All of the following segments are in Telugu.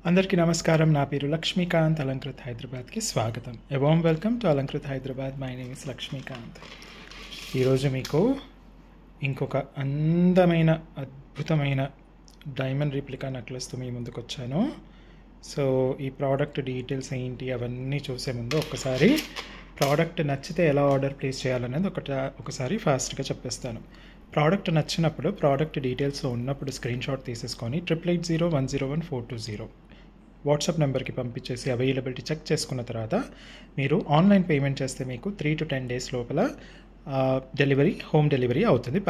అందరికీ నమస్కారం. నా పేరు లక్ష్మీకాంత్. అలంకృత్ హైదరాబాద్కి స్వాగతం. A warm welcome to Alankrit Hyderabad. My name is Lakshmikant. ఈరోజు మీకు ఇంకొక అందమైన అద్భుతమైన డైమండ్ రిప్లికా నెక్లెస్తో మీ ముందుకు వచ్చాను. సో ఈ ప్రోడక్ట్ డీటెయిల్స్ ఏంటి అవన్నీ చూసే ముందు ఒక్కసారి ప్రోడక్ట్ నచ్చితే ఎలా ఆర్డర్ ప్లేస్ చేయాలనేది ఒకసారి ఫాస్ట్గా చెప్పేస్తాను. ప్రోడక్ట్ నచ్చినప్పుడు ప్రోడక్ట్ డీటెయిల్స్లో ఉన్నప్పుడు స్క్రీన్ షాట్ తీసేసుకొని 8801011420 వాట్సాప్ నెంబర్కి పంపించేసి అవైలబిలిటీ చెక్ చేసుకున్న తర్వాత మీరు ఆన్లైన్ పేమెంట్ చేస్తే మీకు 3 to 10 days లోపల హోమ్ డెలివరీ అవుతుంది.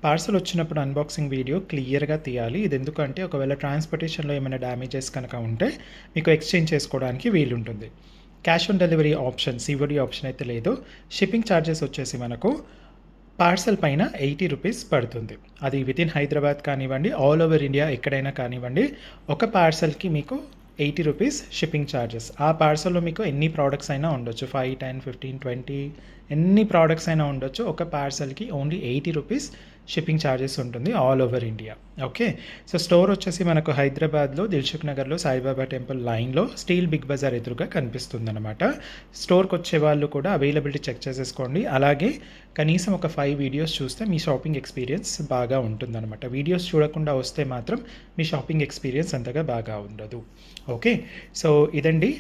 పార్సల్ వచ్చినప్పుడు అన్బాక్సింగ్ వీడియో క్లియర్గా తీయాలి. ఇది ఎందుకంటే ఒకవేళ ట్రాన్స్పోర్టేషన్లో ఏమైనా డ్యామేజెస్ కనుక ఉంటే మీకు ఎక్స్చేంజ్ చేసుకోవడానికి వీలుంటుంది. Cash on delivery option, COD option అయితే లేదు. షిప్పింగ్ ఛార్జెస్ వచ్చేసి మనకు పార్సల్ పైన 80 రూపీస్ పడుతుంది. అది వితిన్ హైదరాబాద్ కానివ్వండి, ఆల్ ఓవర్ ఇండియా ఎక్కడైనా కానివ్వండి, ఒక పార్సల్కి మీకు 80 రూపీస్ షిప్పింగ్ ఛార్జెస్. ఆ పార్సల్లో మీకు ఎన్ని ప్రోడక్ట్స్ అయినా ఉండొచ్చు, 5, 10, 15, 20 ఎన్ని ప్రోడక్ట్స్ అయినా ఉండొచ్చు. ఒక పార్సల్కి ఓన్లీ 80 రూపీస్ షిప్పింగ్ ఛార్జెస్ ఉంటుంది all over India. Okay, so store వచ్చేసి మనకు హైదరాబాద్లో దిల్సుఖ్ నగర్లో సాయిబాబా టెంపుల్ లైన్లో స్టీల్ బిగ్ బజార్ ఎదురుగా కనిపిస్తుంది అనమాట. స్టోర్కి వచ్చే వాళ్ళు కూడా అవైలబిలిటీ చెక్ చేసేసుకోండి. అలాగే కనీసం ఒక 5 వీడియోస్ చూస్తే మీ షాపింగ్ ఎక్స్పీరియన్స్ బాగా ఉంటుందన్నమాట. వీడియోస్ చూడకుండా వస్తే మాత్రం మీ షాపింగ్ ఎక్స్పీరియన్స్ అంతగా బాగా ఉండదు. ఓకే, సో ఇదండి.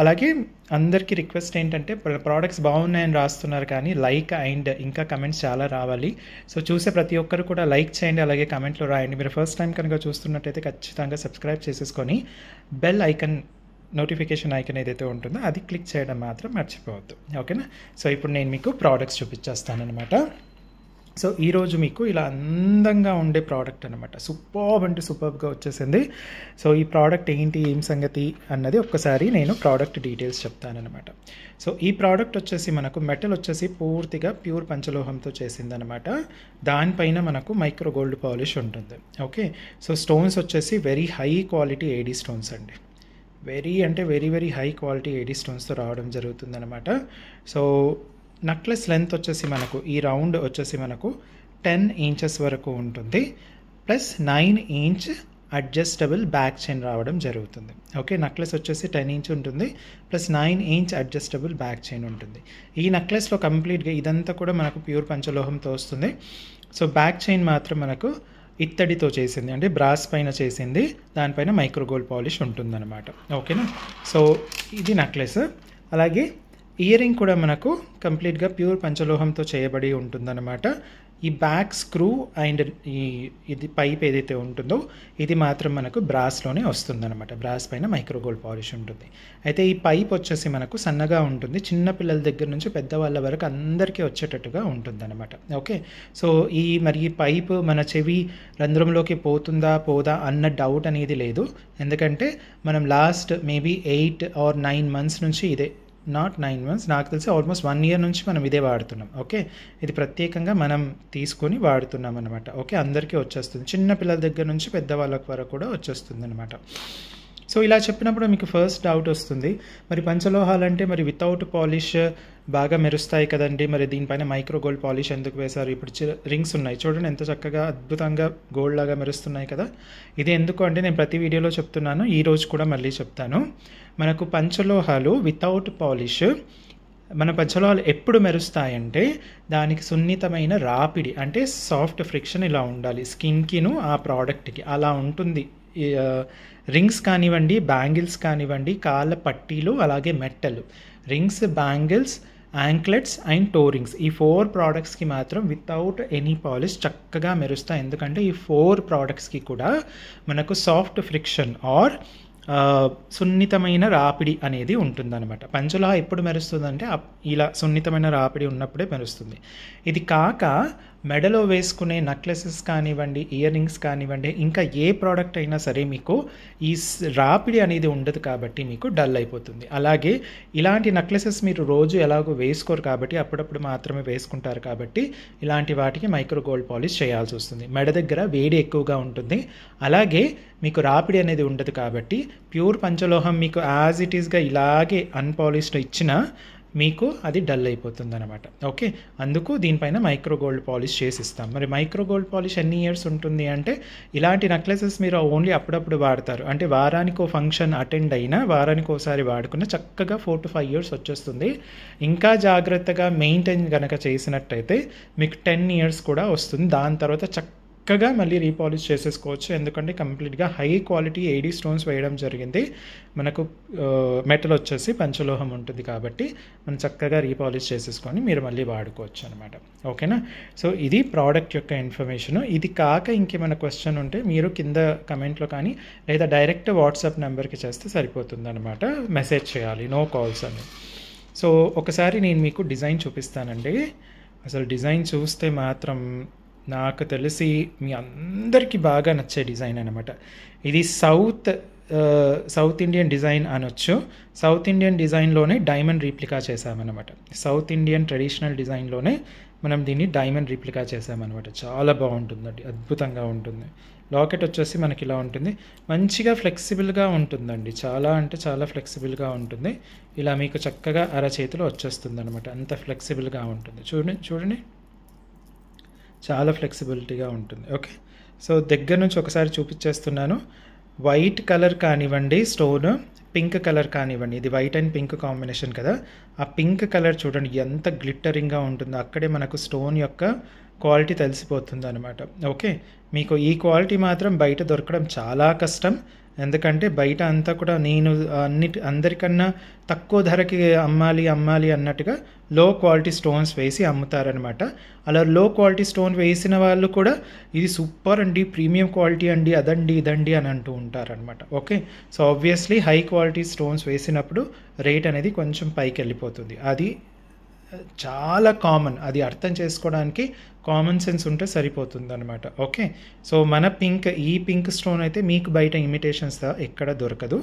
అలాగే అందరికీ రిక్వెస్ట్ ఏంటంటే ప్రోడక్ట్స్ బాగున్నాయని రాస్తున్నారు కానీ లైక్ అండ్ ఇంకా కమెంట్స్ చాలా రావాలి. సో చూసే ప్రతి ఒక్కరు కూడా లైక్ చేయండి, అలాగే కమెంట్లో రాయండి. మీరు ఫస్ట్ టైం కనుక చూస్తున్నట్టయితే ఖచ్చితంగా సబ్స్క్రైబ్ చేసేసుకొని బెల్ ఐకన్, నోటిఫికేషన్ ఐకన్ ఏదైతే ఉంటుందో అది క్లిక్ చేయడం మాత్రం మర్చిపోవద్దు. ఓకేనా? సో ఇప్పుడు నేను మీకు ప్రోడక్ట్స్ చూపించేస్తానమాట. సో ఈరోజు మీకు ఇలా అందంగా ఉండే ప్రోడక్ట్ అనమాట. సూపర్గా వచ్చేసింది. సో ఈ ప్రోడక్ట్ ఏంటి, ఏం సంగతి అన్నది ఒక్కసారి నేను ప్రోడక్ట్ డీటెయిల్స్ చెప్తానమాట. సో ఈ ప్రోడక్ట్ వచ్చేసి మనకు మెటల్ వచ్చేసి పూర్తిగా ప్యూర్ పంచలోహంతో చేసిందనమాట. దానిపైన మనకు మైక్రో గోల్డ్ పాలిష్ ఉంటుంది. ఓకే, సో స్టోన్స్ వచ్చేసి very high quality AD stones అండి. వెరీ హై క్వాలిటీ ఏడీ స్టోన్స్తో రావడం జరుగుతుందనమాట. సో నెక్లెస్ లెంత్ వచ్చేసి మనకు ఈ రౌండ్ వచ్చేసి మనకు 10 inches వరకు ఉంటుంది. Plus 9 inch adjustable back chain రావడం జరుగుతుంది. ఓకే, నెక్లెస్ వచ్చేసి 10 inch ఉంటుంది, plus 9 inch adjustable back chain ఉంటుంది. ఈ నెక్లెస్లో కంప్లీట్గా ఇదంతా కూడా మనకు ప్యూర్ పంచలోహంతో వస్తుంది. సో బ్యాక్ చైన్ మాత్రం మనకు ఇత్తడితో చేసింది, అంటే బ్రాస్ పైన చేసింది, దానిపైన మైక్రో గోల్డ్ పాలిష్ ఉంటుందన్నమాట. ఓకేనా? సో ఇది నెక్లెస్. అలాగే ఇయర్ రింగ్ కూడా మనకు కంప్లీట్గా ప్యూర్ పంచలోహంతో చేయబడి ఉంటుందన్నమాట. ఈ బ్యాక్ స్క్రూ అండ్ ఇది పైప్ ఏదైతే ఉంటుందో ఇది మాత్రం మనకు బ్రాస్లోనే వస్తుందన్నమాట. బ్రాస్ పైన మైక్రో గోల్డ్ పాలిష్ ఉంటుంది. అయితే ఈ పైప్ వచ్చేసి మనకు సన్నగా ఉంటుంది, చిన్న పిల్లల దగ్గర నుంచి పెద్దవాళ్ళ వరకు అందరికీ వచ్చేటట్టుగా ఉంటుందన్నమాట. ఓకే, సో ఈ పైప్ మన చెవి రంధ్రంలోకి పోదా అన్న డౌట్ అనేది లేదు. ఎందుకంటే మనం లాస్ట్ మేబీ 8 or 9 months నుంచి ఇదే, నాట్ 9 months, నాకు తెలిసి ఆల్మోస్ట్ 1 year నుంచి మనం ఇదే వాడుతున్నాం. ఓకే, ఇది ప్రత్యేకంగా మనం తీసుకొని వాడుతున్నాం అనమాట. ఓకే, అందరికీ వచ్చేస్తుంది, చిన్న పిల్లల దగ్గర నుంచి పెద్దవాళ్ళ వరకు కూడా వచ్చేస్తుంది అనమాట. సో ఇలా చెప్పినప్పుడు మీకు ఫస్ట్ డౌట్ వస్తుంది, మరి పంచలోహాలు అంటే మరి వితౌట్ పాలిష్ బాగా మెరుస్తాయి కదండి, మరి దీనిపైన మైక్రో గోల్డ్ పాలిష్ ఎందుకు వేశారు? ఇప్పుడు రింగ్స్ ఉన్నాయి చూడండి, ఎంత చక్కగా అద్భుతంగా గోల్డ్ లాగా మెరుస్తున్నాయి కదా. ఇది ఎందుకు అంటే నేను ప్రతి వీడియోలో చెప్తున్నాను, ఈరోజు కూడా మళ్ళీ చెప్తాను. మనకు పంచలోహాలు వితౌట్ పాలిష్, మన పంచలోహాలు ఎప్పుడు మెరుస్తాయంటే దానికి సున్నితమైన రాపిడి, అంటే సాఫ్ట్ ఫ్రిక్షన్ ఇలా ఉండాలి స్కిన్కిను ఆ ప్రోడక్ట్కి, అలా ఉంటుంది. రింగ్స్ కానివ్వండి, బ్యాంగిల్స్ కానివ్వండి, కాళ్ళ పట్టీలు, అలాగే మెట్టలు, rings, bangles, anklets and toe rings, ఈ 4 ప్రోడక్ట్స్కి మాత్రం వితౌట్ ఎనీ పాలిష్ చక్కగా మెరుస్తాయి. ఎందుకంటే ఈ 4 ప్రోడక్ట్స్కి కూడా మనకు సాఫ్ట్ ఫ్రిక్షన్ ఆర్ సున్నితమైన రాపిడి అనేది ఉంటుందన్నమాట. పంచలోహ ఎప్పుడు మెరుస్తుందంటే ఇలా సున్నితమైన రాపిడి ఉన్నప్పుడే మెరుస్తుంది. ఇది కాక మెడలో వేసుకునే నెక్లెసెస్ కానివ్వండి, ఇయర్ రింగ్స్ కానివ్వండి, ఇంకా ఏ ప్రోడక్ట్ అయినా సరే మీకు ఈ రాపిడి అనేది ఉండదు కాబట్టి మీకు డల్ అయిపోతుంది. అలాగే ఇలాంటి నెక్లెసెస్ మీరు రోజు ఎలాగో వేసుకోరు కాబట్టి అప్పుడప్పుడు మాత్రమే వేసుకుంటారు కాబట్టి ఇలాంటి వాటికి మైక్రో గోల్డ్ పాలిష్ చేయాల్సి వస్తుంది. మెడ దగ్గర వేడి ఎక్కువగా ఉంటుంది, అలాగే మీకు రాపిడి అనేది ఉండదు కాబట్టి ప్యూర్ పంచలోహం మీకు యాజ్ ఇట్ ఈస్గా ఇలాగే అన్పాలిష్డ్ ఇచ్చినా మీకు అది డల్ అయిపోతుంది అనమాట. ఓకే, అందుకు దీనిపైన మైక్రో గోల్డ్ పాలిష్ చేసి ఇస్తాం. మరి మైక్రో గోల్డ్ పాలిష్ ఎన్ని ఇయర్స్ ఉంటుంది అంటే, ఇలాంటి నెక్లెసెస్ మీరు ఓన్లీ అప్పుడప్పుడు వాడతారు అంటే వారానికి ఫంక్షన్ అటెండ్ అయినా వారానికి ఒకసారి వాడుకున్న చక్కగా 4 to 5 years వచ్చేస్తుంది. ఇంకా జాగ్రత్తగా మెయింటైన్ కనుక చేసినట్టయితే మీకు 10 years కూడా వస్తుంది. దాని తర్వాత చక్కగా మళ్ళీ రీపాలిష్ చేసేసుకోవచ్చు. ఎందుకంటే కంప్లీట్గా హై క్వాలిటీ ఏడీ స్టోన్స్ వేయడం జరిగింది. మనకు మెటల్ వచ్చేసి పంచలోహం ఉంటుంది కాబట్టి మనం చక్కగా రీపాలిష్ చేసేసుకొని మీరు మళ్ళీ వాడుకోవచ్చు అనమాట. ఓకేనా? సో ఇది ప్రోడక్ట్ యొక్క ఇన్ఫర్మేషన్. ఇది కాక ఇంకేమైనా క్వశ్చన్ ఉంటే మీరు కింద కమెంట్లో కానీ లేదా డైరెక్ట్ వాట్సాప్ నెంబర్కి చేస్తే సరిపోతుంది అనమాట. మెసేజ్ చేయాలి, నో కాల్స్ అని. సో ఒకసారి నేను మీకు డిజైన్ చూపిస్తానండి. అసలు డిజైన్ చూస్తే మాత్రం నాకు తెలిసి మీ అందరికీ బాగా నచ్చే డిజైన్ అనమాట. ఇది సౌత్ ఇండియన్ డిజైన్ అనొచ్చు. సౌత్ ఇండియన్ డిజైన్లోనే డైమండ్ రీప్లికా చేసామన్నమాట. సౌత్ ఇండియన్ ట్రెడిషనల్ డిజైన్లోనే మనం దీన్ని డైమండ్ రీప్లికా చేసామన్నమాట. చాలా బాగుంటుందండి, అద్భుతంగా ఉంటుంది. లాకెట్ వచ్చేసి మనకి ఇలా ఉంటుంది, మంచిగా ఫ్లెక్సిబుల్గా ఉంటుందండి. చాలా అంటే చాలా ఫ్లెక్సిబుల్గా ఉంటుంది. ఇలా మీకు చక్కగా అరచేతిలో వచ్చేస్తుంది అనమాట. అంత ఫ్లెక్సిబుల్గా ఉంటుంది. చూడండి చాలా ఫ్లెక్సిబిలిటీగా ఉంటుంది. ఓకే, సో దగ్గర నుంచి ఒకసారి చూపించేస్తున్నాను. వైట్ కలర్ కానివ్వండి, స్టోన్ పింక్ కలర్ కానివ్వండి, ఇది వైట్ అండ్ పింక్ కాంబినేషన్ కదా, ఆ పింక్ కలర్ చూడండి ఎంత గ్లిట్టరింగ్గా ఉంటుందో. అక్కడే మనకు స్టోన్ యొక్క క్వాలిటీ తెలిసిపోతుంది అనమాట. ఓకే, మీకు ఈ క్వాలిటీ మాత్రం బయట దొరకడం చాలా కష్టం. ఎందుకంటే బయట అంతా కూడా నేను అందరికన్నా తక్కువ ధరకి అమ్మాలి అన్నట్టుగా లో క్వాలిటీ స్టోన్స్ వేసి అమ్ముతారనమాట. అలా లో క్వాలిటీ స్టోన్ వేసిన వాళ్ళు కూడా ఇది సూపర్ అండి, ప్రీమియం క్వాలిటీ అండి, అదండి ఇదండి అని అంటూ ఉంటారనమాట. Okay, so obviously high quality stones వేసినప్పుడు రేట్ అనేది కొంచెం పైకి వెళ్ళిపోతుంది. అది చాలా కామన్, అది అర్థం చేసుకోవడానికి కామన్ సెన్స్ ఉంటే సరిపోతుంది అనమాట. ఓకే, సో మన ఈ పింక్ స్టోన్ అయితే మీకు బయట ఇమిటేషన్స్ ఎక్కడ దొరకదు,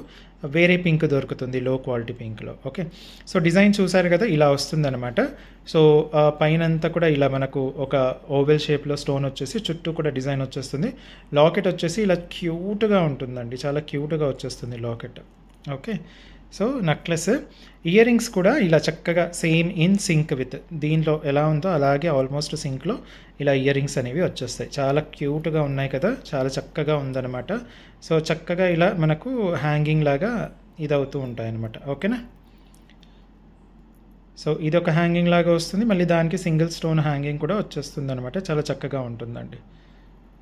వేరే పింక్ దొరుకుతుంది లో క్వాలిటీ పింక్లో. ఓకే, సో డిజైన్ చూసారు కదా, ఇలా వస్తుంది అనమాట. సో పైనంతా కూడా ఇలా మనకు ఒక ఓవెల్ షేప్లో స్టోన్ వచ్చేసి చుట్టూ కూడా డిజైన్ వచ్చేస్తుంది. లాకెట్ వచ్చేసి ఇలా క్యూట్గా ఉంటుందండి, చాలా క్యూట్గా వచ్చేస్తుంది locket. Okay, so necklace, ear rings కూడా ఇలా చక్కగా సేమ్ ఇన్ సింక్ విత్ దీనిలో ఎలా ఉందో అలాగే ఆల్మోస్ట్ సింక్లో ఇలా ఇయర్ రింగ్స్ అనేవి వచ్చేస్తాయి. చాలా క్యూట్గా ఉన్నాయి కదా, చాలా చక్కగా ఉందన్నమాట. సో చక్కగా ఇలా మనకు హ్యాంగింగ్ లాగా ఇది అవుతూ ఉంటాయి అన్నమాట. ఓకేనా? సో ఇది ఒక హ్యాంగింగ్ లాగా వస్తుంది, మళ్ళీ దానికి సింగిల్ స్టోన్ హ్యాంగింగ్ కూడా వచ్చేస్తుంది అనమాట. చాలా చక్కగా ఉంటుందండి.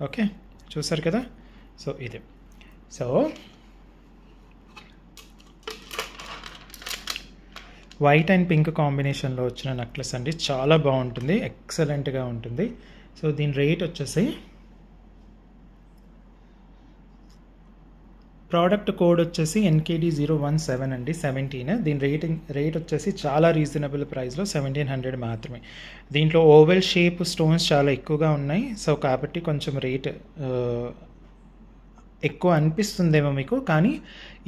ఓకే, చూసారు కదా. సో ఇది వైట్ అండ్ పింక్ కాంబినేషన్లో వచ్చిన నెక్లెస్ అండి, చాలా బాగుంటుంది, ఎక్సలెంట్గా ఉంటుంది. సో దీని రేట్ వచ్చేసి, ప్రోడక్ట్ కోడ్ వచ్చేసి NKD017 అండి, 17. దీని రేట్ వచ్చేసి చాలా రీజనబుల్ ప్రైస్లో 1700 మాత్రమే. దీంట్లో ఓవెల్ షేప్ స్టోన్స్ చాలా ఎక్కువగా ఉన్నాయి. సో కాబట్టి కొంచెం రేట్ ఎక్కువ అనిపిస్తుందేమో మీకు, కానీ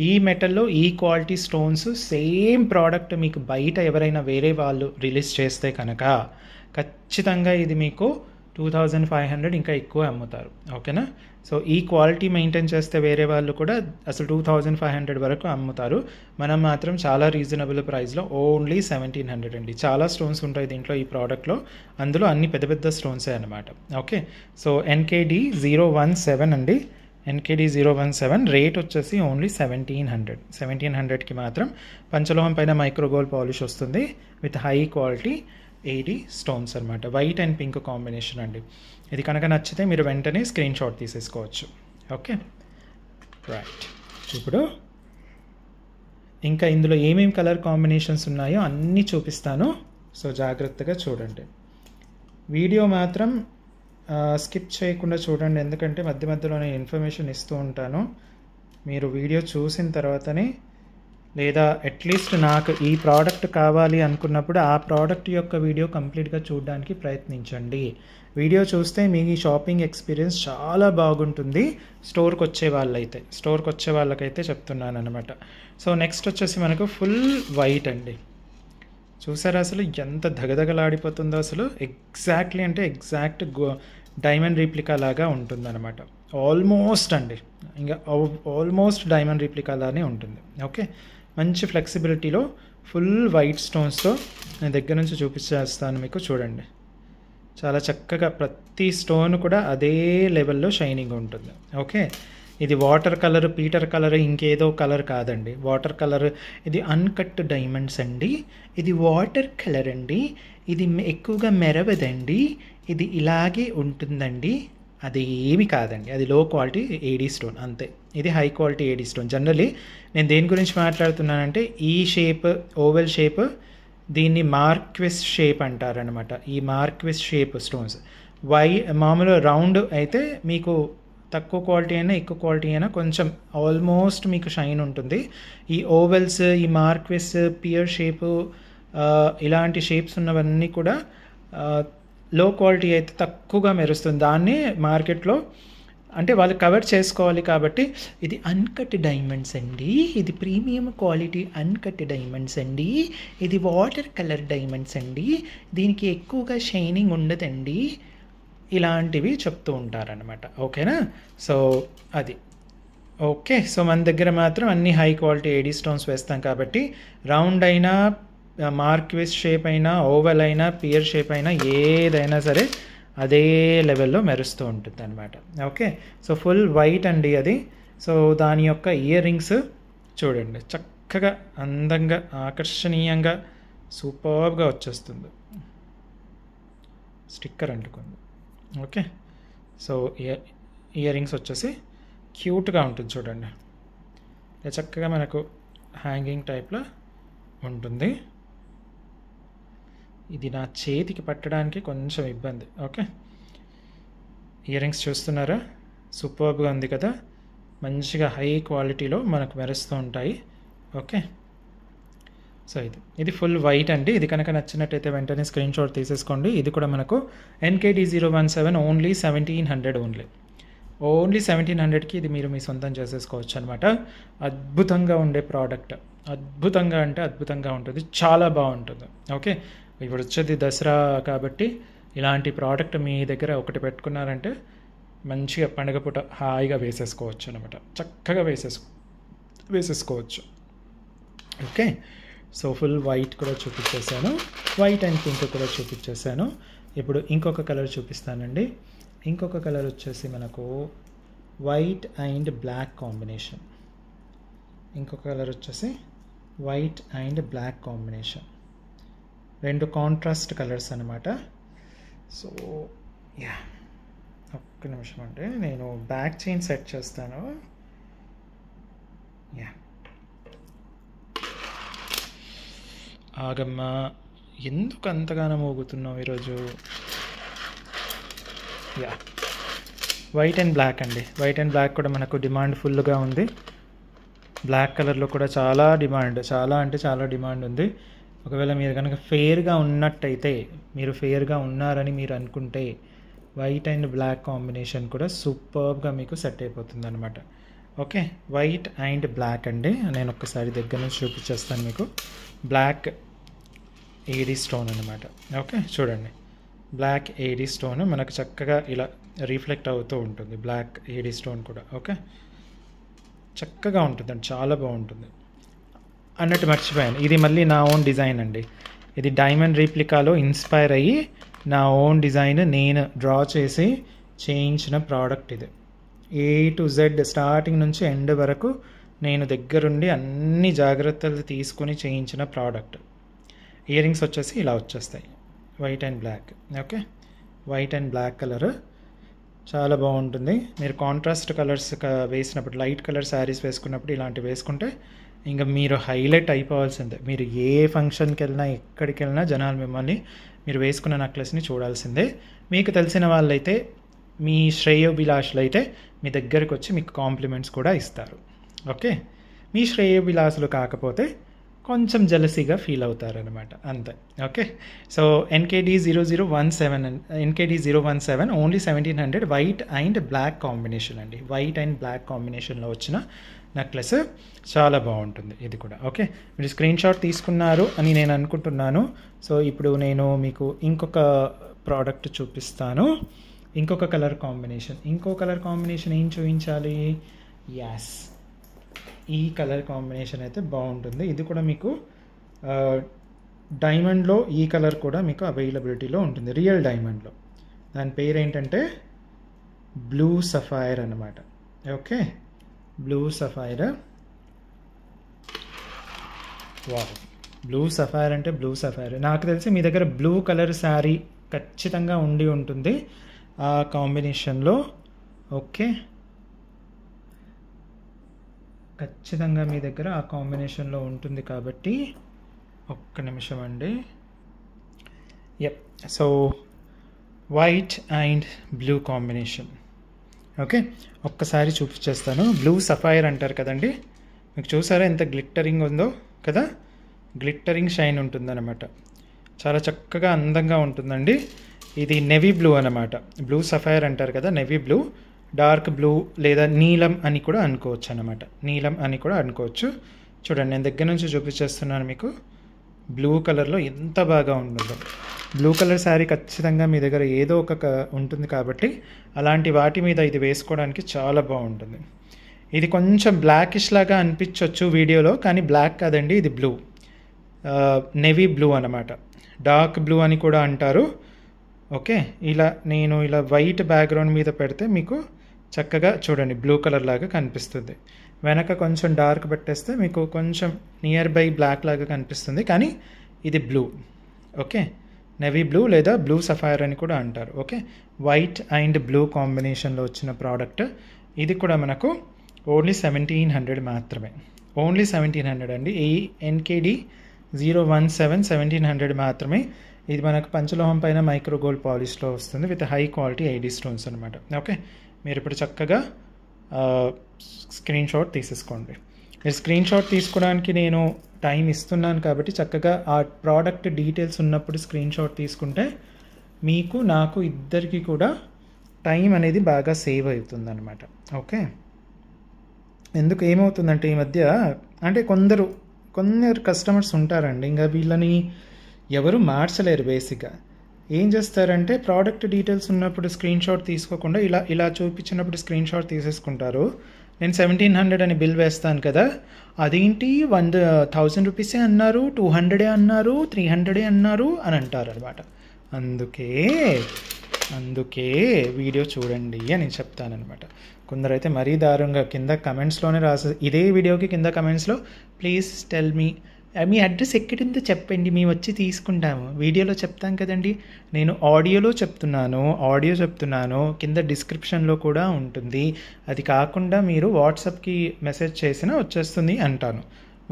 ఈ మెటల్లో ఈ క్వాలిటీ స్టోన్స్ సేమ్ ప్రోడక్ట్ మీకు బయట ఎవరైనా వేరే వాళ్ళు రిలీజ్ చేస్తే కనుక ఖచ్చితంగా ఇది మీకు 2500 ఇంకా ఎక్కువ అమ్ముతారు. ఓకేనా? సో ఈ క్వాలిటీ మెయింటైన్ చేస్తే వేరే వాళ్ళు కూడా అసలు 2500 వరకు అమ్ముతారు. మనం మాత్రం చాలా రీజనబుల్ ప్రైస్లో ఓన్లీ 1700 అండి. చాలా స్టోన్స్ ఉంటాయి దీంట్లో ఈ ప్రోడక్ట్లో, అందులో అన్ని పెద్ద పెద్ద స్టోన్సే అనమాట. ఓకే, సో NKD017 అండి, NKD017. రేట్ వచ్చేసి ఓన్లీ 1700. 1700కి మాత్రం పంచలోహం పైన మైక్రోగోల్డ్ పాలిష్ వస్తుంది with high quality AD stones అనమాట. వైట్ అండ్ పింక్ కాంబినేషన్ అండి. ఇది కనుక నచ్చితే మీరు వెంటనే స్క్రీన్ షాట్ తీసేసుకోవచ్చు. Okay, right. ఇప్పుడు ఇంకా ఇందులో ఏమేమి కలర్ కాంబినేషన్స్ ఉన్నాయో అన్నీ చూపిస్తాను. సో జాగ్రత్తగా చూడండి, వీడియో మాత్రం స్కిప్ చేయకుండా చూడండి, ఎందుకంటే మధ్యలో నేను ఇన్ఫర్మేషన్ ఇస్తూ ఉంటాను. మీరు వీడియో చూసిన తర్వాతనే, లేదా అట్లీస్ట్ నాకు ఈ ప్రోడక్ట్ కావాలి అనుకున్నప్పుడు ఆ ప్రోడక్ట్ యొక్క వీడియో కంప్లీట్గా చూడడానికి ప్రయత్నించండి. వీడియో చూస్తే మీ షాపింగ్ ఎక్స్పీరియన్స్ చాలా బాగుంటుంది. స్టోర్కి వచ్చే వాళ్ళకైతే చెప్తున్నాను అనమాట. సో నెక్స్ట్ వచ్చేసి మనకు ఫుల్ వైట్ అండి. చూసారా అసలు ఎంత దగదగలాడిపోతుందో అసలు, ఎగ్జాక్ట్లీ అంటే ఎగ్జాక్ట్ డైమండ్ రీప్లికా లాగా ఉంటుందన్నమాట. ఆల్మోస్ట్ అండి, ఇంకా ఆల్మోస్ట్ డైమండ్ రీప్లికా లానే ఉంటుంది. ఓకే, మంచి ఫ్లెక్సిబిలిటీలో ఫుల్ వైట్ స్టోన్స్తో నేను దగ్గర నుంచి చూపించేస్తాను మీకు. చూడండి, చాలా చక్కగా ప్రతి స్టోన్ కూడా అదే లెవెల్లో షైనింగ్ ఉంటుంది. ఓకే, ఇది వాటర్ కలర్, పీటర్ కలర్, ఇంకేదో కలర్ కాదండి. వాటర్ కలర్, ఇది అన్కట్ డైమండ్స్ అండి. ఇది వాటర్ కలర్ అండి. ఇది ఎక్కువగా మెరవదండి. ఇది ఇలాగే ఉంటుందండి. అది ఏమి కాదండి, అది లో క్వాలిటీ ఏడీ స్టోన్ అంతే. ఇది high quality AD stone. Generally నేను దేని గురించి మాట్లాడుతున్నానంటే ఈ షేప్, ఓవెల్ షేప్, దీన్ని మార్క్విస్ షేప్ అంటారనమాట. ఈ మార్క్విస్ షేప్ స్టోన్స్ మామూలు రౌండ్ అయితే మీకు తక్కువ క్వాలిటీ అయినా ఎక్కువ క్వాలిటీ అయినా కొంచెం ఆల్మోస్ట్ మీకు షైన్ ఉంటుంది. ఈ ఓవెల్స్, ఈ మార్క్విస్, పియర్ షేపు, ఇలాంటి షేప్స్ ఉన్నవన్నీ కూడా లో క్వాలిటీ అయితే తక్కువగా మెరుస్తుంది. దాన్ని మార్కెట్లో అంటే వాళ్ళు కవర్ చేసుకోవాలి కాబట్టి ఇది అన్కట్ డైమండ్స్ అండి, ఇది ప్రీమియం క్వాలిటీ అన్కట్ డైమండ్స్ అండి, ఇది వాటర్ కలర్ డైమండ్స్ అండి, దీనికి ఎక్కువగా షైనింగ్ ఉండదండి, ఇలాంటివి చెప్తూ ఉంటారనమాట. ఓకేనా? సో అది ఓకే. సో మన దగ్గర మాత్రం అన్ని హై క్వాలిటీ ఏడీ స్టోన్స్ వేస్తాం కాబట్టి రౌండ్ అయినా, మార్క్విస్ షేప్ అయినా, ఓవెల్ అయినా, పియర్ షేప్ అయినా ఏదైనా సరే అదే లెవెల్లో మెరుస్తూ ఉంటుంది అనమాట. ఓకే, సో ఫుల్ వైట్ అండి అది. సో దాని యొక్క ఇయర్ రింగ్స్ చూడండి, చక్కగా అందంగా ఆకర్షణీయంగా సూపర్గా వచ్చేస్తుంది. స్టిక్కర్ అంటుకుంది. ఓకే, సో ఇయర్ రింగ్స్ వచ్చేసి క్యూట్గా ఉంటుంది చూడండి. చక్కగా మనకు హ్యాంగింగ్ టైప్లో ఉంటుంది. ఇది నా చేతికి పట్టడానికి కొంచెం ఇబ్బంది. ఓకే, ఇయర్ రింగ్స్ చూస్తున్నారా, సూపర్గా ఉంది కదా, మంచిగా హై క్వాలిటీలో మనకు మెరుస్తూ ఉంటాయి. ఓకే, సో ఇది ఫుల్ వైట్ అండి. ఇది కనుక నచ్చినట్టయితే వెంటనే స్క్రీన్ షాట్ తీసేసుకోండి. ఇది కూడా మనకు NKD017 ఓన్లీ 1700 ఓన్లీ 1700కి ఇది మీరు మీ సొంతం చేసేసుకోవచ్చు అనమాట. అద్భుతంగా ఉండే ప్రోడక్ట్, అద్భుతంగా అంటే అద్భుతంగా ఉంటుంది, చాలా బాగుంటుంది. ఓకే, ఇప్పుడు వచ్చేది దసరా కాబట్టి ఇలాంటి ప్రోడక్ట్ మీ దగ్గర ఒకటి పెట్టుకున్నారంటే మంచిగా పండగ పూట హాయిగా వేసేసుకోవచ్చు అనమాట. చక్కగా వేసేసుకోవచ్చు. ఓకే, సో ఫుల్ వైట్ కూడా చూపించేసాను, వైట్ అండ్ పింక్ కూడా చూపించేసాను. ఇప్పుడు ఇంకొక కలర్ చూపిస్తానండి. ఇంకొక కలర్ వచ్చేసి మనకు వైట్ అండ్ బ్లాక్ కాంబినేషన్. ఇంకొక కలర్ వచ్చేసి వైట్ అండ్ బ్లాక్ కాంబినేషన్, రెండు కాంట్రాస్ట్ కలర్స్ అనమాట. సో యా, ఒక్క నిమిషం అంటే నేను బ్యాక్ చైన్ సెట్ చేస్తాను. యా, ఆగమ్మా, ఎందుకు అంతగానో మోగుతున్నావు ఈరోజు? యా, వైట్ అండ్ బ్లాక్ అండి. వైట్ అండ్ బ్లాక్ కూడా మనకు డిమాండ్ ఫుల్గా ఉంది. బ్లాక్ కలర్లో కూడా చాలా డిమాండ్, చాలా అంటే చాలా డిమాండ్ ఉంది. ఒకవేళ మీరు కనుక ఫెయిర్గా ఉన్నట్టయితే, మీరు ఫెయిర్గా ఉన్నారని మీరు అనుకుంటే వైట్ అండ్ బ్లాక్ కాంబినేషన్ కూడా సూపర్గా మీకు సెట్ అయిపోతుంది అనమాట. ఓకే, వైట్ అండ్ బ్లాక్ అండి. నేను ఒక్కసారి దగ్గర నుంచి చూపించేస్తాను మీకు. బ్లాక్ ఏడీ స్టోన్ అనమాట. ఓకే, చూడండి, బ్లాక్ ఏడీ స్టోన్ మనకు చక్కగా ఇలా రిఫ్లెక్ట్ అవుతూ ఉంటుంది. బ్లాక్ ఏడీ స్టోన్ కూడా ఓకే, చక్కగా ఉంటుందండి, చాలా బాగుంటుంది. అన్నట్టు మర్చిపోయాను, ఇది మళ్ళీ నా ఓన్ డిజైన్ అండి. ఇది డైమండ్ రీప్లికాలో ఇన్స్పైర్ అయ్యి నా ఓన్ డిజైన్ నేను డ్రా చేసి చేయించిన ప్రోడక్ట్ ఇది. A to Z స్టార్టింగ్ నుంచి ఎండ్ వరకు నేను దగ్గరుండి అన్ని జాగ్రత్తలు తీసుకొని చేయించిన ప్రోడక్ట్. ఇయర్ రింగ్స్ వచ్చేసి ఇలా వచ్చేస్తాయి, white and black. Okay, white and black colour చాలా బాగుంటుంది. మీరు కాంట్రాస్ట్ కలర్స్ వేసినప్పుడు, లైట్ కలర్ శారీస్ వేసుకున్నప్పుడు ఇలాంటివి వేసుకుంటే ఇంకా మీరు హైలైట్ అయిపోవాల్సిందే. మీరు ఏ ఫంక్షన్కి వెళ్ళినా, ఎక్కడికి వెళ్ళినా జనాలు మిమ్మల్ని మీరు వేసుకున్న నెక్లెస్ని చూడాల్సిందే. మీకు తెలిసిన వాళ్ళైతే, మీ శ్రేయోభిలాషులు అయితే మీ దగ్గరకు వచ్చి మీకు కాంప్లిమెంట్స్ కూడా ఇస్తారు. ఓకే, మీ శ్రేయోభిలాషులు కాకపోతే కొంచెం జెలసీగా ఫీల్ అవుతారనమాట, అంతే. Okay, so NKD017 only 1700 white and black combination అండి. వైట్ అండ్ బ్లాక్ కాంబినేషన్లో వచ్చిన నెక్లెస్ చాలా బాగుంటుంది ఇది కూడా. ఓకే, మీరు స్క్రీన్ షాట్ తీసుకున్నారు అని నేను అనుకుంటున్నాను. సో ఇప్పుడు నేను మీకు ఇంకొక ప్రోడక్ట్ చూపిస్తాను, ఇంకొక కలర్ కాంబినేషన్. ఇంకో కలర్ కాంబినేషన్ ఏం చూపించాలి? యాస్, ఈ కలర్ కాంబినేషన్ అయితే బాగుంటుంది. ఇది కూడా మీకు డైమండ్లో ఈ కలర్ కూడా మీకు అవైలబిలిటీలో ఉంటుంది, రియల్ డైమండ్లో. దాని పేరు ఏంటంటే బ్లూ సఫైర్ అన్నమాట. Okay, blue sapphire. Wow, blue sapphire అంటే బ్లూ సఫైర్. నాకు తెలిసి మీ దగ్గర బ్లూ కలర్ శారీ ఖచ్చితంగా ఉండి ఉంటుంది ఆ కాంబినేషన్లో. ఓకే, ఖచ్చితంగా మీ దగ్గర ఆ కాంబినేషన్లో ఉంటుంది కాబట్టి ఒక్క నిమిషం అండి. Yup, so white and blue combination. Okay, ఒక్కసారి చూపించేస్తాను. బ్లూ సఫైర్ అంటారు కదండి, మీకు చూసారా ఎంత గ్లిట్టరింగ్ ఉందో కదా, గ్లిట్టరింగ్ షైన్ ఉంటుందన్నమాట. చాలా చక్కగా అందంగా ఉంటుందండి. ఇది నెవీ బ్లూ అన్నమాట. బ్లూ సఫైర్ అంటారు కదా, నెవీ బ్లూ, డార్క్ బ్లూ లేదా నీలం అని కూడా అనుకోవచ్చు అన్నమాట. నీలం అని కూడా అనుకోవచ్చు. చూడండి, నేను దగ్గర నుంచి చూపించేస్తున్నాను మీకు. బ్లూ కలర్లో ఎంత బాగా ఉంటుందో. బ్లూ కలర్ శారీ ఖచ్చితంగా మీ దగ్గర ఏదో ఒక ఉంటుంది కాబట్టి అలాంటి వాటి మీద ఇది వేసుకోవడానికి చాలా బాగుంటుంది. ఇది కొంచెం బ్లాకిష్ లాగా అనిపించవచ్చు వీడియోలో, కానీ బ్లాక్ కాదండి, ఇది బ్లూ, నెవీ బ్లూ అన్నమాట. డార్క్ బ్లూ అని కూడా అంటారు. ఓకే, నేను ఇలా వైట్ బ్యాక్గ్రౌండ్ మీద పెడితే మీకు చక్కగా చూడండి బ్లూ కలర్ లాగా కనిపిస్తుంది. వెనక కొంచెం డార్క్ పెట్టేస్తే మీకు కొంచెం నియర్ బై బ్లాక్ లాగా కనిపిస్తుంది, కానీ ఇది బ్లూ. ఓకే, నెవీ బ్లూ లేదా బ్లూ సఫైర్ అని కూడా అంటారు. ఓకే, వైట్ అండ్ బ్లూ కాంబినేషన్లో వచ్చిన ప్రోడక్ట్. ఇది కూడా మనకు ఓన్లీ 1700 మాత్రమే. ఓన్లీ 1700 అండి. NKD 017 1700 మాత్రమే. ఇది మనకు పంచలోహం పైన మైక్రో గోల్డ్ పాలిష్లో వస్తుంది with high quality ID stones అనమాట. ఓకే, మీరు ఇప్పుడు చక్కగా స్క్రీన్ షాట్ తీసేసుకోండి. మీరు స్క్రీన్ షాట్ తీసుకోవడానికి నేను టైం ఇస్తున్నాను కాబట్టి చక్కగా ఆ ప్రోడక్ట్ డీటెయిల్స్ ఉన్నప్పుడు స్క్రీన్ షాట్ తీసుకుంటే మీకు నాకు ఇద్దరికి కూడా టైం అనేది బాగా సేవ్ అవుతుంది అనమాట. ఓకే, ఎందుకు ఏమవుతుందంటే ఈ మధ్య అంటే కొందరు కస్టమర్స్ ఉంటారండి, ఇంకా వీళ్ళని ఎవరు మార్చలేరు. బేసిక్గా ఏం చేస్తారంటే ప్రోడక్ట్ డీటెయిల్స్ ఉన్నప్పుడు స్క్రీన్ షాట్ తీసుకోకుండా ఇలా చూపించినప్పుడు స్క్రీన్ షాట్ తీసేసుకుంటారు. నేను 1700 అని బిల్ వేస్తాను కదా, అదేంటి 1000 రూపీసే అన్నారు, 200 అన్నారు, 300 అన్నారు అని అంటారు అనమాట. అందుకే వీడియో చూడండి అని చెప్తానమాట. కొందరైతే మరీ దారుణంగా కింద కమెంట్స్లోనే ఇదే వీడియోకి కింద కమెంట్స్లో ప్లీజ్ టెల్ మీ అడ్రస్ ఎక్కడుందో చెప్పండి, మేము వచ్చి తీసుకుంటాము. వీడియోలో చెప్తాం కదండి, నేను ఆడియో చెప్తున్నాను, కింద డిస్క్రిప్షన్లో కూడా ఉంటుంది. అది కాకుండా మీరు వాట్సాప్కి మెసేజ్ చేసినా వచ్చేస్తుంది అంటాను.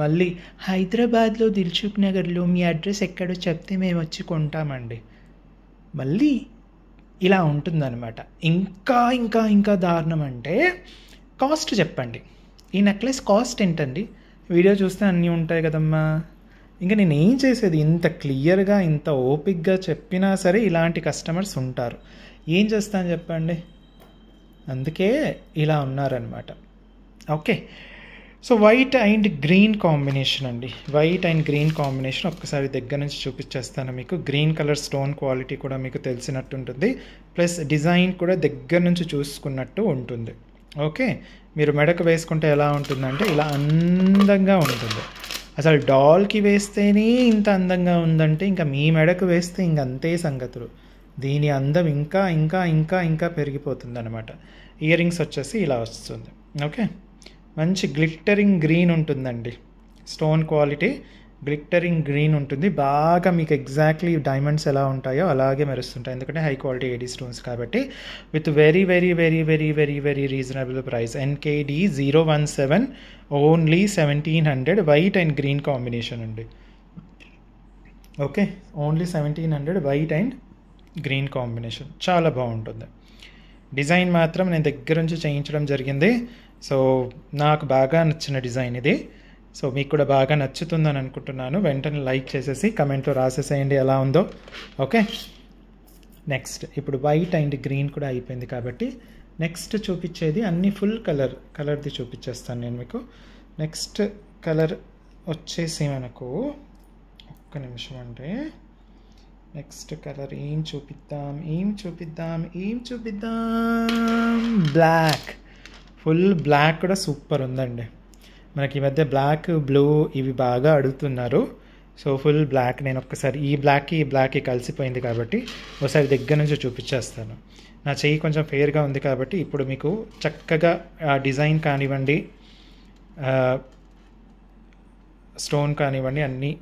మళ్ళీ హైదరాబాద్లో దిల్సుఖ్ నగర్లో మీ అడ్రస్ ఎక్కడో చెప్తే మేము వచ్చి కొంటామండి. మళ్ళీ ఇలా ఉంటుందన్నమాట. ఇంకా దారుణం అంటే కాస్ట్ చెప్పండి. ఈ నెక్లెస్ కాస్ట్ ఏంటండి? వీడియో చూస్తే అన్నీ ఉంటాయి కదమ్మా. ఇంకా నేను ఏం చేసేది? ఇంత క్లియర్గా ఇంత ఓపిక్గా చెప్పినా సరే ఇలాంటి కస్టమర్స్ ఉంటారు. ఏం చేస్తాను చెప్పండి? అందుకే ఇలా ఉన్నారనమాట. Okay, so white and green combination అండి. వైట్ అండ్ గ్రీన్ కాంబినేషన్ ఒక్కసారి దగ్గర నుంచి చూపించేస్తాను మీకు. గ్రీన్ కలర్ స్టోన్ క్వాలిటీ కూడా మీకు తెలిసినట్టు ఉంటుంది, ప్లస్ డిజైన్ కూడా దగ్గర నుంచి చూసుకున్నట్టు ఉంటుంది. ఓకే, మీరు మెడకు వేసుకుంటే ఎలా ఉంటుందంటే ఇలా అందంగా ఉంటుంది. అసలు డాల్కి వేస్తేనే ఇంత అందంగా ఉందంటే ఇంకా మీ మెడకు వేస్తే ఇంకంతే సంగతులు. దీని అందం ఇంకా పెరిగిపోతుంది అనమాట. ఇయర్ రింగ్స్ వచ్చేసి ఇలా వస్తుంది. ఓకే, మంచి గ్లిట్టరింగ్ గ్రీన్ ఉంటుందండి. స్టోన్ క్వాలిటీ గ్లిట్టరింగ్ గ్రీన్ ఉంటుంది. బాగా మీకు ఎగ్జాక్ట్లీ డైమండ్స్ ఎలా ఉంటాయో అలాగే మెరుస్తుంటాయి, ఎందుకంటే హై క్వాలిటీ ఏడీ స్టోన్స్ కాబట్టి. With very reasonable price. NKD 017 only 1700. White and green combination అండి. Okay, only 1700 white and green combination. చాలా బాగుంటుంది. డిజైన్ మాత్రం నేను దగ్గర నుంచి చేయించడం జరిగింది. సో నాకు బాగా నచ్చిన డిజైన్ ఇది. సో మీకు కూడా బాగా నచ్చుతుందని అనుకుంటున్నాను. వెంటనే లైక్ చేసేసి కమెంట్లో రాసేసేయండి ఎలా ఉందో. ఓకే, నెక్స్ట్ ఇప్పుడు వైట్ అండ్ గ్రీన్ కూడా అయిపోయింది కాబట్టి నెక్స్ట్ చూపించేది అన్ని ఫుల్ కలర్ది చూపించేస్తాను నేను మీకు. నెక్స్ట్ కలర్ వచ్చేసి మనకు ఒక్క నిమిషం అంటే నెక్స్ట్ కలర్ ఏం చూపిద్దాం. బ్లాక్. ఫుల్ బ్లాక్ కూడా సూపర్ ఉందండి. మనకి ఈ మధ్య బ్లాక్, బ్లూ ఇవి బాగా అడుగుతున్నారు. So full black. నేను ఒక్కసారి ఈ బ్లాక్కి కలిసిపోయింది కాబట్టి ఒకసారి దగ్గర నుంచి చూపించేస్తాను. నా చెయ్యి కొంచెం ఫేర్గా ఉంది కాబట్టి ఇప్పుడు మీకు చక్కగా ఆ డిజైన్ కానివ్వండి, స్టోన్ కానివ్వండి, అన్నీ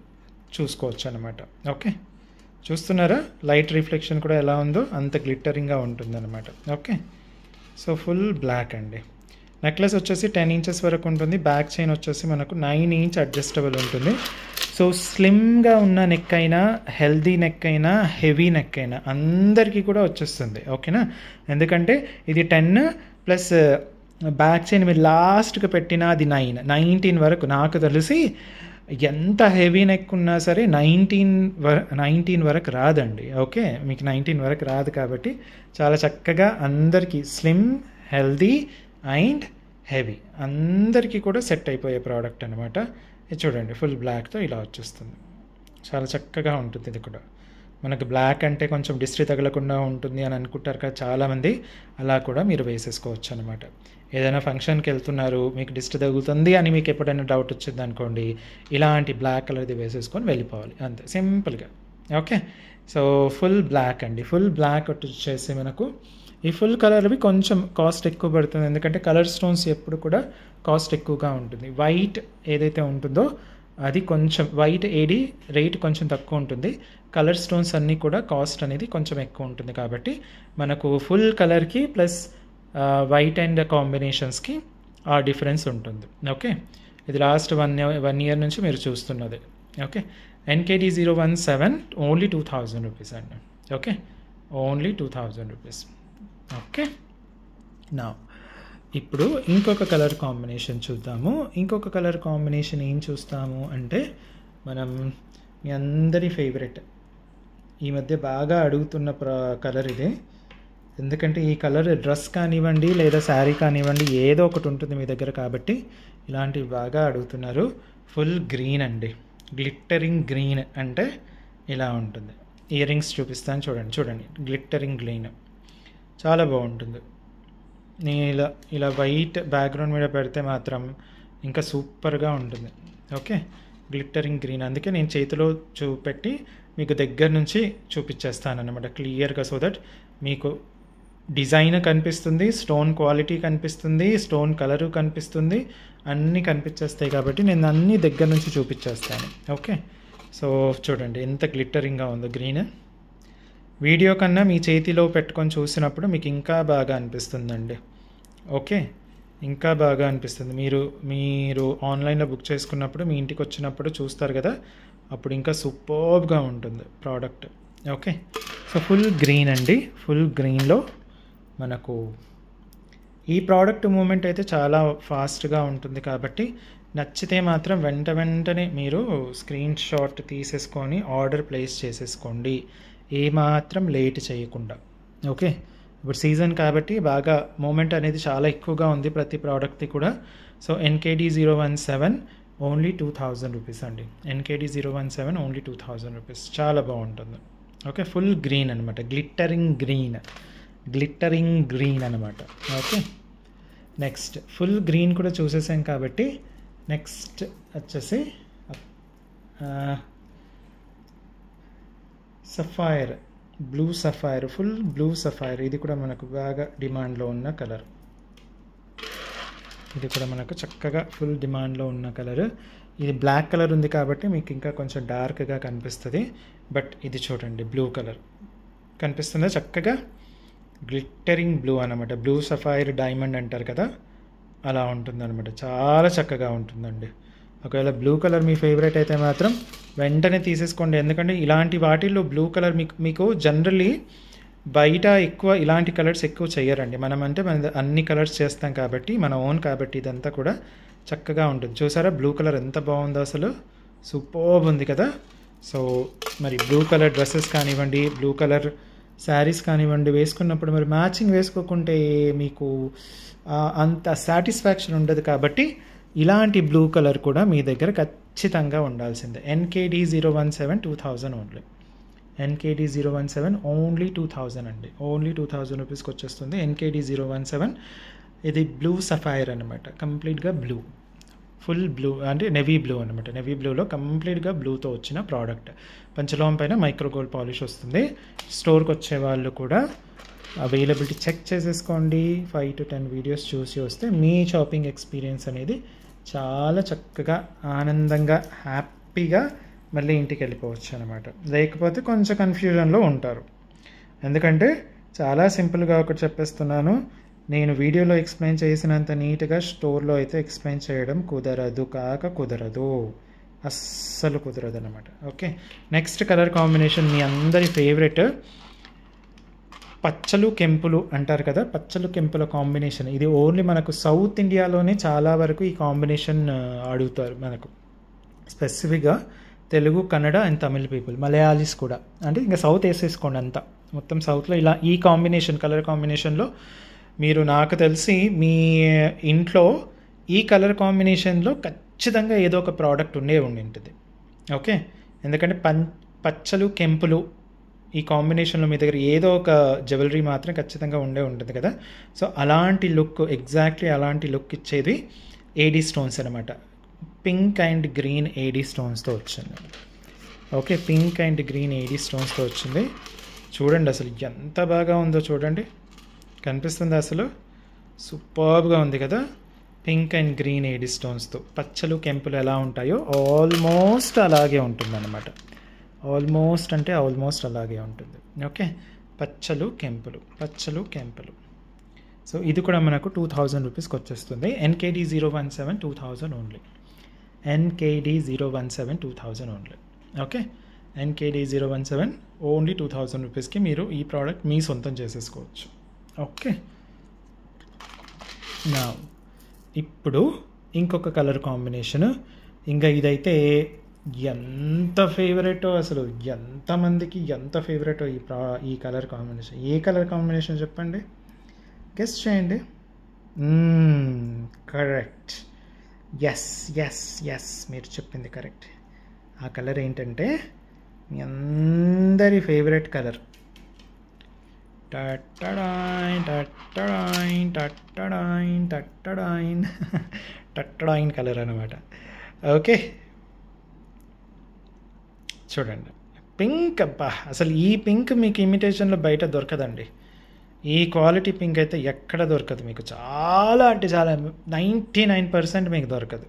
చూసుకోవచ్చు అనమాట. ఓకే, చూస్తున్నారా లైట్ రిఫ్లెక్షన్ కూడా ఎలా ఉందో అంత గ్లిట్టరింగ్గా ఉంటుందన్నమాట. ఓకే, సో ఫుల్ బ్లాక్ అండి. నెక్లెస్ వచ్చేసి 10 ఇంచెస్ వరకు ఉంటుంది. బ్యాక్ చైన్ వచ్చేసి మనకు 9 ఇంచ్ అడ్జస్టబుల్ ఉంటుంది. సో స్లిమ్గా ఉన్న నెక్ అయినా, హెల్దీ నెక్ అయినా, హెవీ నెక్ అయినా అందరికీ కూడా వచ్చేస్తుంది. ఓకేనా, ఎందుకంటే ఇది 10 ప్లస్ బ్యాక్ చైన్ మీరు లాస్ట్గా పెట్టిన అది 19 వరకు. నాకు తెలిసి ఎంత హెవీ నెక్ ఉన్నా సరే 19 వరకు రాదండి. ఓకే, మీకు 19 వరకు రాదు కాబట్టి చాలా చక్కగా అందరికీ స్లిమ్, హెల్దీ అండ్ హెవీ అందరికీ కూడా సెట్ అయిపోయే ప్రోడక్ట్ అనమాట. ఇది చూడండి ఫుల్ బ్లాక్తో ఇలా వచ్చేస్తుంది. చాలా చక్కగా ఉంటుంది. ఇది కూడా మనకు బ్లాక్ అంటే కొంచెం డిస్ట్రీ తగలకుండా ఉంటుంది అని అనుకుంటారు కదా చాలామంది, అలా కూడా మీరు వేసేసుకోవచ్చు అనమాట. ఏదైనా ఫంక్షన్కి వెళ్తున్నారు, మీకు డిస్ట్రీ తగులుతుంది అని మీకు ఎప్పుడైనా డౌట్ వచ్చింది అనుకోండి, ఇలాంటి బ్లాక్ కలర్ది వేసేసుకొని వెళ్ళిపోవాలి అంతే సింపుల్గా. ఓకే, సో ఫుల్ బ్లాక్ అండి. ఫుల్ బ్లాక్ వచ్చేసి మనకు ఈ ఫుల్ కలర్వి కొంచెం కాస్ట్ ఎక్కువ పడుతుంది, ఎందుకంటే కలర్ స్టోన్స్ ఎప్పుడు కూడా కాస్ట్ ఎక్కువగా ఉంటుంది. వైట్ ఏదైతే ఉంటుందో అది కొంచెం వైట్ ఏడి రేట్ కొంచెం తక్కువ ఉంటుంది. కలర్ స్టోన్స్ అన్నీ కూడా కాస్ట్ అనేది కొంచెం ఎక్కువ ఉంటుంది. కాబట్టి మనకు ఫుల్ కలర్కి ప్లస్ వైట్ అండ్ కాంబినేషన్స్కి ఆ డిఫరెన్స్ ఉంటుంది. ఓకే, ఇది లాస్ట్ 1 ఇయర్ నుంచి మీరు చూస్తున్నది. ఓకే, NKD 017 ఓన్లీ 2000 రూపీస్ అండి. Okay, only 2000 rupees. ఓకే, నా ఇప్పుడు ఇంకొక కలర్ కాంబినేషన్ చూద్దాము. ఇంకొక కలర్ కాంబినేషన్ ఏం చూస్తాము అంటే, మనం మీ అందరి ఫేవరెట్ ఈ మధ్య బాగా అడుగుతున్న కలర్ ఇదే. ఎందుకంటే ఈ కలర్ డ్రెస్ కానివ్వండి లేదా శారీ కానివ్వండి ఏదో ఒకటి ఉంటుంది మీ దగ్గర, కాబట్టి ఇలాంటివి బాగా అడుగుతున్నారు. ఫుల్ గ్రీన్ అండి, గ్లిట్టరింగ్ గ్రీన్ అంటే ఇలా ఉంటుంది. ఇయర్ రింగ్స్ చూపిస్తాను చూడండి గ్లిట్టరింగ్ గ్రీన్ చాలా బాగుంటుంది. నేను ఇలా వైట్ బ్యాక్గ్రౌండ్ మీద పెడితే మాత్రం ఇంకా సూపర్గా ఉంటుంది. ఓకే, గ్లిట్టరింగ్ గ్రీన్, అందుకే నేను చేతిలో చూపెట్టి మీకు దగ్గర నుంచి చూపించేస్తాను అన్నమాట క్లియర్గా. సో దట్ మీకు డిజైన్ కనిపిస్తుంది, స్టోన్ క్వాలిటీ కనిపిస్తుంది, స్టోన్ కలరు కనిపిస్తుంది, అన్నీ కనిపించేస్తాయి. కాబట్టి నేను అన్నీ దగ్గర నుంచి చూపించేస్తాను. ఓకే, సో చూడండి ఎంత గ్లిట్టరింగ్గా ఉందో గ్రీన్. వీడియో కన్నా మీ చేతిలో పెట్టుకొని చూసినప్పుడు మీకు ఇంకా బాగా అనిపిస్తుందండి. ఓకే, ఇంకా బాగా అనిపిస్తుంది. మీరు ఆన్లైన్లో బుక్ చేసుకున్నప్పుడు మీ ఇంటికి వచ్చినప్పుడు చూస్తారు కదా, అప్పుడు ఇంకా సూపర్బ్గా ఉంటుంది product. Okay, so full green అండి. ఫుల్ గ్రీన్లో మనకు ఈ ప్రోడక్ట్ మూమెంట్ అయితే చాలా ఫాస్ట్గా ఉంటుంది. కాబట్టి నచ్చితే మాత్రం వెంటనే మీరు స్క్రీన్ షాట్ తీసేసుకొని ఆర్డర్ ప్లేస్ చేసేసుకోండి, ఏమాత్రం లేట్ చేయకుండా. ఓకే, ఇప్పుడు సీజన్ కాబట్టి బాగా మూమెంట్ అనేది చాలా ఎక్కువగా ఉంది ప్రతి ప్రోడక్ట్ది కూడా. సో NKD 017 ఓన్లీ 2000 రూపీస్ అండి. NKD 017 ఓన్లీ 2000 రూపీస్, చాలా బాగుంటుంది. ఓకే, ఫుల్ గ్రీన్ అనమాట, గ్లిట్టరింగ్ గ్రీన్ అనమాట. ఓకే, నెక్స్ట్ ఫుల్ గ్రీన్ కూడా చూసేసాం కాబట్టి నెక్స్ట్ వచ్చేసి sapphire, blue sapphire, full blue sapphire. ఇది కూడా మనకు బాగా డిమాండ్లో ఉన్న కలర్. ఇది కూడా మనకు చక్కగా ఫుల్ డిమాండ్లో ఉన్న కలర్. ఇది బ్లాక్ కలర్ ఉంది కాబట్టి మీకు ఇంకా కొంచెం డార్క్గా కనిపిస్తుంది. బట్ ఇది చూడండి బ్లూ కలర్ కనిపిస్తుందా, చక్కగా గ్లిట్టరింగ్ బ్లూ అనమాట. బ్లూ సఫైర్ డైమండ్ అంటారు కదా, అలా ఉంటుంది అనమాట. చాలా చక్కగా ఉంటుందండి. ఒకవేళ బ్లూ కలర్ మీ ఫేవరెట్ అయితే మాత్రం వెంటనే తీసేసుకోండి. ఎందుకంటే ఇలాంటి వాటిల్లో బ్లూ కలర్ మీకు జనరల్లీ బయట ఎక్కువ ఇలాంటి కలర్స్ ఎక్కువ చేయరండి. మన అన్ని కలర్స్ చేస్తాం కాబట్టి, మన ఓన్ కాబట్టి ఇదంతా కూడా చక్కగా ఉంటుంది. చూసారా బ్లూ కలర్ ఎంత బాగుందో, అసలు సూపర్బ్ ఉంది కదా. సో మరి బ్లూ కలర్ డ్రెస్సెస్ కానివ్వండి, బ్లూ కలర్ శారీస్ కానివ్వండి వేసుకున్నప్పుడు మరి మ్యాచింగ్ వేసుకోకుంటే మీకు అంత సాటిస్ఫాక్షన్ ఉండదు. కాబట్టి ఇలాంటి బ్లూ కలర్ కూడా మీ దగ్గర ఖచ్చితంగా ఉండాల్సిందే. NKD 017 2000 only. NKD 017 ఓన్లీ 2000 అండి. ఓన్లీ 2000 రూపీస్కి వచ్చేస్తుంది NKD 017. ఇది బ్లూ సఫైర్ అనమాట, కంప్లీట్గా బ్లూ, ఫుల్ బ్లూ అంటే నెవీ బ్లూ అనమాట. నెవీ బ్లూలో కంప్లీట్గా బ్లూతో వచ్చిన ప్రోడక్ట్. పంచలోహం పైన మైక్రో గోల్డ్ పాలిష్ వస్తుంది. స్టోర్కి వచ్చే వాళ్ళు కూడా అవైలబిలిటీ చెక్ చేసేసుకోండి. 5 to 10 వీడియోస్ చూసి వస్తే మీ షాపింగ్ ఎక్స్పీరియన్స్ అనేది చాలా చక్కగా ఆనందంగా హ్యాపీగా మళ్ళీ ఇంటికి వెళ్ళిపోవచ్చు అనమాట. లేకపోతే కొంచెం కన్ఫ్యూజన్లో ఉంటారు. ఎందుకంటే చాలా సింపుల్గా ఒకటి చెప్పేస్తున్నాను, నేను వీడియోలో ఎక్స్ప్లెయిన్ చేసినంత నీట్గా స్టోర్లో అయితే ఎక్స్ప్లెయిన్ చేయడం కుదరదు, అస్సలు కుదరదు అనమాట. ఓకే, నెక్స్ట్ కలర్ కాంబినేషన్ మీ అందరి ఫేవరెట్ పచ్చలు కెంపులు అంటారు కదా, పచ్చలు కెంపుల కాంబినేషన్. ఇది ఓన్లీ మనకు సౌత్ ఇండియాలోనే చాలా వరకు ఈ కాంబినేషన్ అడుగుతారు మనకు. స్పెసిఫిక్గా తెలుగు, కన్నడ అండ్ తమిళ్ పీపుల్, మలయాళీస్ కూడా. అంటే ఇంకా సౌత్ వేసేసుకోండి అంతా, మొత్తం సౌత్లో ఇలా ఈ కాంబినేషన్ కలర్ కాంబినేషన్లో మీరు నాకు తెలిసి మీ ఇంట్లో ఈ కలర్ కాంబినేషన్లో ఖచ్చితంగా ఏదో ఒక ప్రోడక్ట్ ఉండింటుంది. ఓకే, ఎందుకంటే పచ్చలు కెంపులు ఈ కాంబినేషన్లో మీ దగ్గర ఏదో ఒక జ్యువెలరీ మాత్రం ఖచ్చితంగా ఉంటుంది కదా. సో అలాంటి లుక్, ఎగ్జాక్ట్లీ అలాంటి లుక్ ఇచ్చేది ఏడీ స్టోన్స్ అనమాట. పింక్ అండ్ గ్రీన్ ఏడీ స్టోన్స్తో వచ్చింది. ఓకే, పింక్ అండ్ గ్రీన్ ఏడీ స్టోన్స్తో వచ్చింది. చూడండి అసలు ఎంత బాగా ఉందో చూడండి, కనిపిస్తుంది అసలు సూపర్గా ఉంది కదా. పింక్ అండ్ గ్రీన్ ఏడీ స్టోన్స్తో పచ్చలు కెంపులు ఎలా ఉంటాయో ఆల్మోస్ట్ అలాగే ఉంటుంది అనమాట. ఆల్మోస్ట్ అంటే ఆల్మోస్ట్ అలాగే ఉంటుంది. ఓకే, పచ్చలు కెంపులు. సో ఇది కూడా మనకు 2000 రూపీస్కి వచ్చేస్తుంది. NKD 017 2000 only. NKD 017 2000 only. Okay, NKD 017 only 2000 రూపీస్కి మీరు ఈ ప్రోడక్ట్ మీ సొంతం చేసేసుకోవచ్చు. ఓకే, నా ఇప్పుడు ఇంకొక కలర్ కాంబినేషన్. ఇంకా ఇదైతే ఎంత ఫేవరెటో, అసలు ఎంతమందికి ఎంత ఫేవరెటో ఈ కలర్ కాంబినేషన్. ఏ కలర్ కాంబినేషన్ చెప్పండి, గెస్ చేయండి. కరెక్ట్, ఎస్ మీరు చెప్పింది కరెక్ట్. ఆ కలర్ ఏంటంటే మీ అందరి ఫేవరెట్ కలర్, టట్టడాయిన్ కలర్ అనమాట. ఓకే, చూడండి పింక్. అబ్బా, అసలు ఈ పింక్ మీకు ఇమిటేషన్లో బయట దొరకదండి. ఈ క్వాలిటీ పింక్ అయితే ఎక్కడ దొరకదు మీకు. చాలా అంటే చాలా 99% మీకు దొరకదు.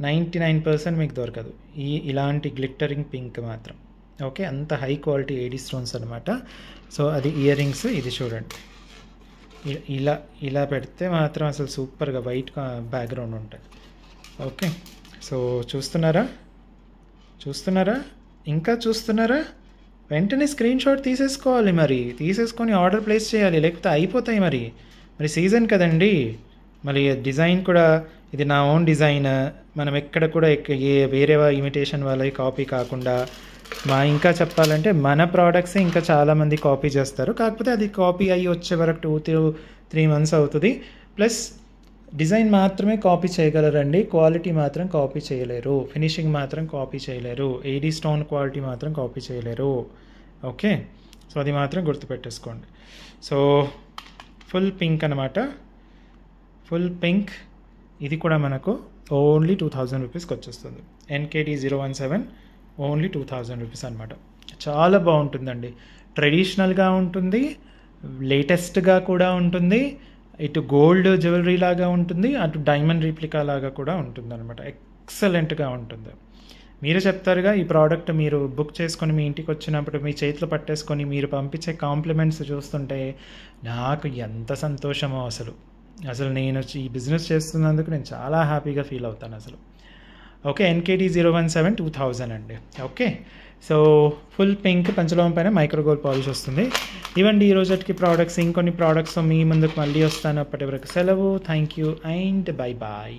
99% మీకు దొరకదు ఇలాంటి గ్లిట్టరింగ్ పింక్ మాత్రం. ఓకే, అంత హై క్వాలిటీ ఏడీ స్టోన్స్ అనమాట. సో అది ఇయర్ రింగ్స్. ఇది చూడండి, ఇలా పెడితే మాత్రం అసలు సూపర్గా వైట్ బ్యాక్గ్రౌండ్ ఉంటుంది. ఓకే, సో చూస్తున్నారా, ఇంకా చూస్తున్నారా? వెంటనే స్క్రీన్ షాట్ తీసేసుకోవాలి, మరి తీసేసుకొని ఆర్డర్ ప్లేస్ చేయాలి, లేకపోతే అయిపోతాయి. మరి సీజన్ కదండి. మరి డిజైన్ కూడా ఇది నా ఓన్ డిజైన్. మనం ఎక్కడ కూడా వేరే ఇమిటేషన్ వాళ్ళ కాపీ కాకుండా ఇంకా చెప్పాలంటే మన ప్రోడక్ట్సే ఇంకా చాలామంది కాపీ చేస్తారు. కాకపోతే అది కాపీ అయ్యి వచ్చే వరకు 2-3 months అవుతుంది. ప్లస్ డిజైన్ మాత్రమే కాపీ చేయగలరండి, క్వాలిటీ మాత్రం కాపీ చేయలేరు, ఫినిషింగ్ మాత్రం కాపీ చేయలేరు, ఏడీ స్టోన్ క్వాలిటీ మాత్రం కాపీ చేయలేరు. ఓకే, సో అది మాత్రం గుర్తుపెట్టేసుకోండి. సో ఫుల్ పింక్ అనమాట, ఫుల్ పింక్. ఇది కూడా మనకు ఓన్లీ 2000 రూపీస్కి వచ్చేస్తుంది. NKD 017 ఓన్లీ 2000 రూపీస్ అనమాట. చాలా బాగుంటుందండి, ట్రెడిషనల్గా ఉంటుంది, లేటెస్ట్గా కూడా ఉంటుంది, ఇటు గోల్డ్ జ్యువెలరీ లాగా ఉంటుంది, అటు డైమండ్ రీప్లికా లాగా కూడా ఉంటుంది అనమాట. ఎక్సలెంట్గా ఉంటుంది. మీరు చెప్తారుగా, ఈ ప్రోడక్ట్ మీరు బుక్ చేసుకొని మీ ఇంటికి వచ్చినప్పుడు మీ చేతిలో పట్టేసుకొని మీరు పంపించే కాంప్లిమెంట్స్ చూస్తుంటే నాకు ఎంత సంతోషమో అసలు నేను ఈ బిజినెస్ చేస్తున్నందుకు నేను చాలా హ్యాపీగా ఫీల్ అవుతాను అసలు. ఓకే, NKD 017 2000 అండి. ఓకే, సో ఫుల్ పింక్ పంచలోహం పైన మైక్రోగోల్డ్ పాలిష్ వస్తుంది. ఇవ్వండి ఈ రోజుకి ప్రోడక్ట్స్. ఇంకొన్ని ప్రోడక్ట్స్ మీ ముందుకు మళ్ళీ వస్తాను. అప్పటి వరకు సెలవు. Thank you and bye bye.